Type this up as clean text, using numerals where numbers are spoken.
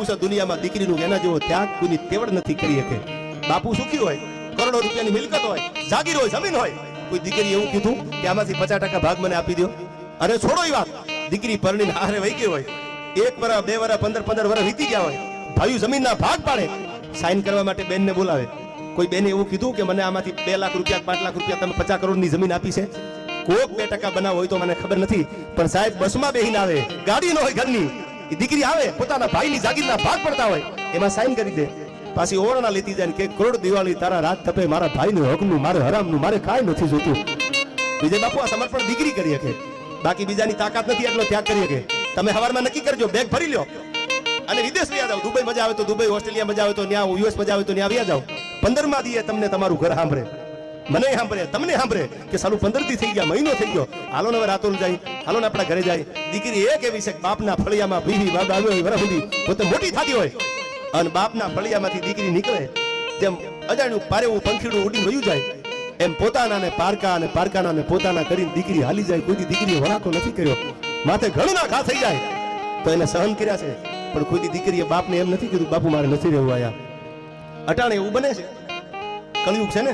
એવું છે દુનિયામાં દીકરીનું એના જેવો ત્યાગ કોઈની તેવડ નથી કરી શકે. બાપુ સુખી હોય, કરોડો રૂપિયાની મિલકત હોય, જાગીર હોય, જમીન હોય, કોઈ દીકરી એવું કીધું કે આમાંથી 50% ભાગ મને આપી દો? અરે છોડો એ વાત. દીકરી પરણીને હારે વહી ગઈ હોય, 1 વર્ષ 2 વર્ષ 15 વર્ષ વીતી ગયા હોય, ભાઈઓ જમીનના ભાગ પાડે, સાઈન કરવા માટે બેનને બોલાવે. કોઈ બેને એવું કીધું કે મને આમાંથી 2 લાખ રૂપિયા 5 લાખ રૂપિયા તમે 50 કરોડની જમીન આપી છે? કોક 2% બનાવ હોય તો મને ખબર નથી, પણ સાહેબ બસમાં બેહીને આવે, ગાડી ન હોય ઘરની, એ દીકરી આવે પોતાના ભાઈની જાગીરના ભાગ પડતા હોય, એમાં સાઈન કરી દે, પાછી ઓરણા લેતી જાય કે કરોડ દિવાળી તારા રાત તપે, મારા ભાઈનું હકનું, મારે હરામનું, મારે કાંઈ નથી જોતું. વિજય બાપુ આ સમર્પણ દીકરી કરી શકે, બાકી બીજાની તાકાત નથી એટલો ત્યાગ કરી શકે. તમે હવારમાં નક્કી કરજો, બેગ ભરી લ્યો અને વિદેશ વ્યા જાઓ. દુબઈ મજા આવે તો દુબઈ, ઓસ્ટ્રેલિયા મજા આવે તો ત્યાં, યુએસ મજા આવે તો ત્યાં વ્યા જાઓ. 15મા દીએ તમને તમારું ઘર સાંભળે, મને સાંભળે, તમને સાંભળે કે સાલું 15 દી થઈ ગયા, મહિનો થઈ ગયો, હાલો ને હવે રાતોલ જાય, હાલો ને આપણા ઘરે જાય. દીકરી એક એવી છે કે બાપના ફળિયામાં બીવી બાબા આવ્યો હોય વરસ સુધી પોતે મોટી થતી હોય, અને બાપના ફળિયામાંથી દીકરી નીકળે જેમ અજાણ્યું પારેવું પંખીડું ઉડીને વયું જાય, એમ પોતાના ને પારકા અને પારકાના ને પોતાના કરીને દીકરી હાલી જાય. કોઈ દીકરીએ વળાકો નથી કર્યો, માથે ઘણના ઘા થઈ જાય તો એને સહન કર્યા છે, પણ કોઈ દીકરીએ બાપને એમ નથી કીધું બાપુ મારે નથી રહેવું આયા. અટાણે એવું બને છે, કળિયુગ છે ને.